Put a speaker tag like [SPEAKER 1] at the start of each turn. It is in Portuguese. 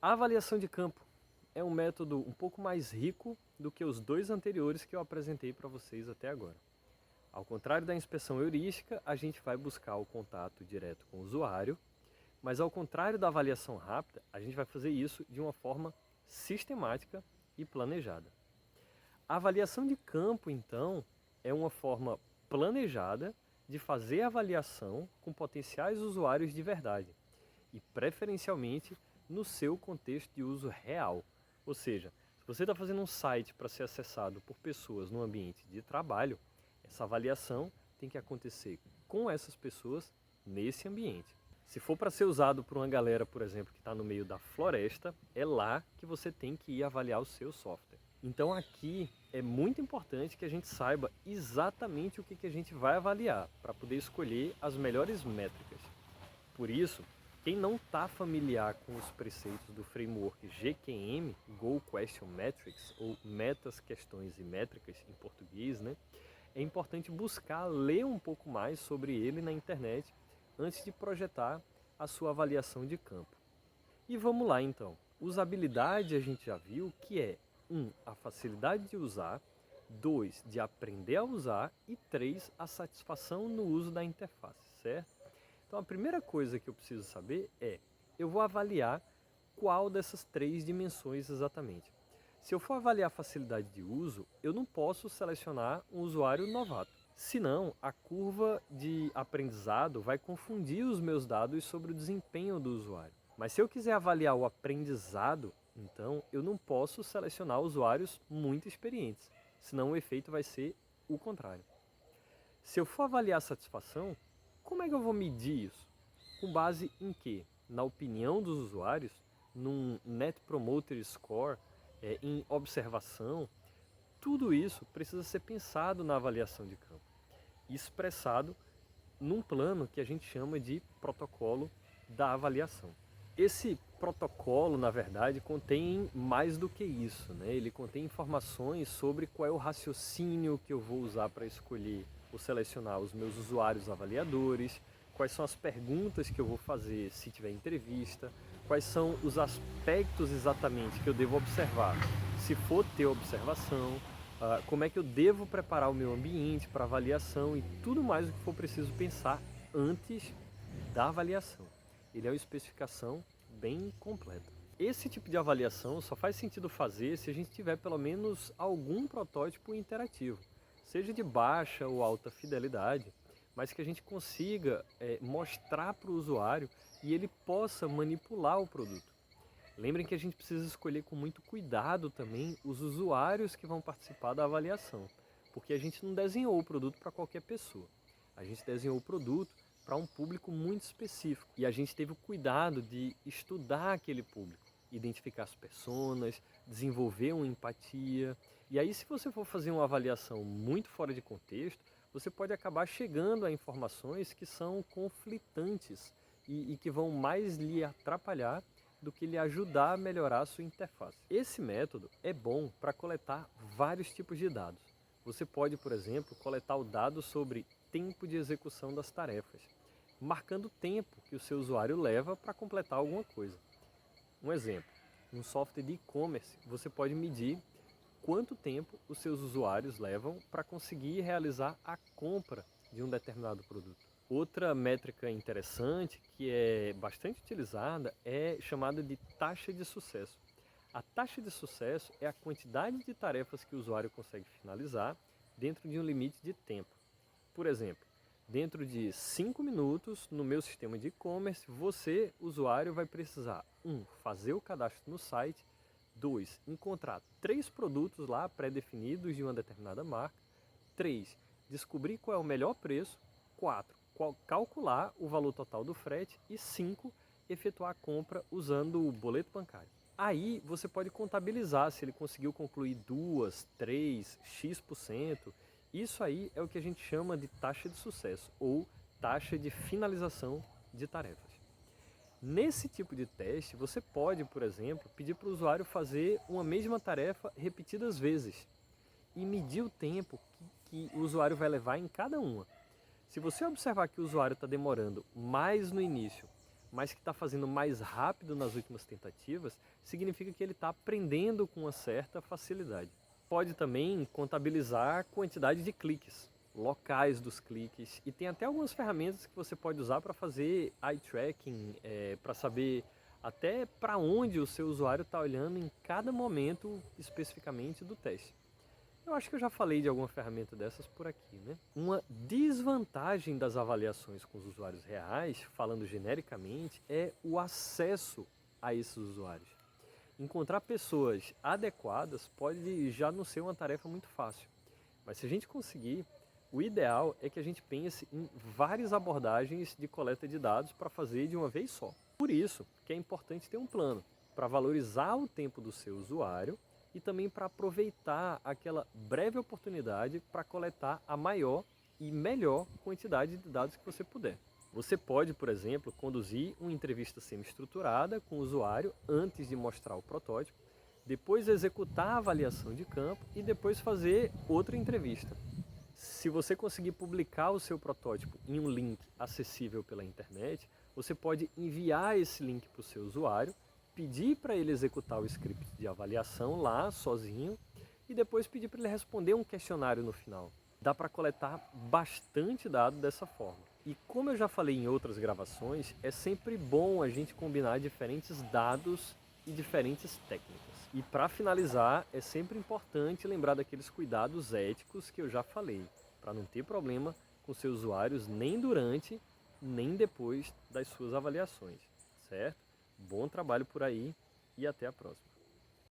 [SPEAKER 1] A avaliação de campo é um método um pouco mais rico do que os dois anteriores que eu apresentei para vocês até agora. Ao contrário da inspeção heurística, a gente vai buscar o contato direto com o usuário, mas ao contrário da avaliação rápida, a gente vai fazer isso de uma forma sistemática e planejada. A avaliação de campo, então, é uma forma planejada de fazer avaliação com potenciais usuários de verdade e preferencialmente no seu contexto de uso real. Ou seja, se você está fazendo um site para ser acessado por pessoas no ambiente de trabalho, essa avaliação tem que acontecer com essas pessoas nesse ambiente. Se for para ser usado por uma galera, por exemplo, que está no meio da floresta, é lá que você tem que ir avaliar o seu software. Então aqui é muito importante que a gente saiba exatamente o que a gente vai avaliar para poder escolher as melhores métricas. Por isso, quem não está familiar com os preceitos do framework GQM, Goal Question Metrics, ou Metas, Questões e Métricas em português, né? É importante buscar ler um pouco mais sobre ele na internet antes de projetar a sua avaliação de campo. E vamos lá então. Usabilidade a gente já viu que é 1. A facilidade de usar, 2. De aprender a usar e 3. A satisfação no uso da interface, certo? Então a primeira coisa que eu preciso saber é, eu vou avaliar qual dessas três dimensões exatamente. Se eu for avaliar facilidade de uso, eu não posso selecionar um usuário novato. Senão, a curva de aprendizado vai confundir os meus dados sobre o desempenho do usuário. Mas se eu quiser avaliar o aprendizado, então eu não posso selecionar usuários muito experientes, senão o efeito vai ser o contrário. Se eu for avaliar a satisfação, como é que eu vou medir isso? Com base em quê? Na opinião dos usuários, num Net Promoter Score, em observação. Tudo isso precisa ser pensado na avaliação de campo e expressado num plano que a gente chama de protocolo da avaliação. Esse protocolo, na verdade, contém mais do que isso, né? Ele contém informações sobre qual é o raciocínio que eu vou usar para escolher ou selecionar os meus usuários avaliadores, quais são as perguntas que eu vou fazer se tiver entrevista, quais são os aspectos exatamente que eu devo observar se for ter observação, como é que eu devo preparar o meu ambiente para avaliação e tudo mais o que for preciso pensar antes da avaliação. Ele é uma especificação bem completa. Esse tipo de avaliação só faz sentido fazer se a gente tiver pelo menos algum protótipo interativo, seja de baixa ou alta fidelidade, mas que a gente consiga mostrar para o usuário e ele possa manipular o produto. Lembrem que a gente precisa escolher com muito cuidado também os usuários que vão participar da avaliação, porque a gente não desenhou o produto para qualquer pessoa. A gente desenhou o produto para um público muito específico e a gente teve o cuidado de estudar aquele público, identificar as personas, desenvolver uma empatia. E aí, se você for fazer uma avaliação muito fora de contexto, você pode acabar chegando a informações que são conflitantes e que vão mais lhe atrapalhar do que lhe ajudar a melhorar a sua interface. Esse método é bom para coletar vários tipos de dados. Você pode, por exemplo, coletar o dado sobre tempo de execução das tarefas, marcando o tempo que o seu usuário leva para completar alguma coisa. Um exemplo, um software de e-commerce, você pode medir quanto tempo os seus usuários levam para conseguir realizar a compra de um determinado produto. Outra métrica interessante, que é bastante utilizada, é chamada de taxa de sucesso. A taxa de sucesso é a quantidade de tarefas que o usuário consegue finalizar dentro de um limite de tempo. Por exemplo, dentro de 5 minutos, no meu sistema de e-commerce, você, usuário, vai precisar 1. Fazer o cadastro no site, 2. Encontrar 3 produtos lá pré-definidos de uma determinada marca, 3. Descobrir qual é o melhor preço, 4. Calcular o valor total do frete e 5. Efetuar a compra usando o boleto bancário. Aí você pode contabilizar se ele conseguiu concluir 2, 3, X%. Isso aí é o que a gente chama de taxa de sucesso ou taxa de finalização de tarefas. Nesse tipo de teste, você pode, por exemplo, pedir para o usuário fazer uma mesma tarefa repetidas vezes e medir o tempo que o usuário vai levar em cada uma. Se você observar que o usuário está demorando mais no início mas que está fazendo mais rápido nas últimas tentativas, significa que ele está aprendendo com uma certa facilidade. Pode também contabilizar a quantidade de cliques, locais dos cliques, e tem até algumas ferramentas que você pode usar para fazer eye tracking, para saber até para onde o seu usuário está olhando em cada momento especificamente do teste. Eu acho que eu já falei de alguma ferramenta dessas por aqui, né? Uma desvantagem das avaliações com os usuários reais, falando genericamente, é o acesso a esses usuários. Encontrar pessoas adequadas pode já não ser uma tarefa muito fácil, mas se a gente conseguir, o ideal é que a gente pense em várias abordagens de coleta de dados para fazer de uma vez só. Por isso que é importante ter um plano para valorizar o tempo do seu usuário e também para aproveitar aquela breve oportunidade para coletar a maior e melhor quantidade de dados que você puder. Você pode, por exemplo, conduzir uma entrevista semi-estruturada com o usuário antes de mostrar o protótipo, depois executar a avaliação de campo e depois fazer outra entrevista. Se você conseguir publicar o seu protótipo em um link acessível pela internet, você pode enviar esse link para o seu usuário, pedir para ele executar o script de avaliação lá sozinho e depois pedir para ele responder um questionário no final. Dá para coletar bastante dado dessa forma. E como eu já falei em outras gravações, é sempre bom a gente combinar diferentes dados e diferentes técnicas. E para finalizar, é sempre importante lembrar daqueles cuidados éticos que eu já falei, para não ter problema com seus usuários nem durante, nem depois das suas avaliações, certo? Bom trabalho por aí e até a próxima.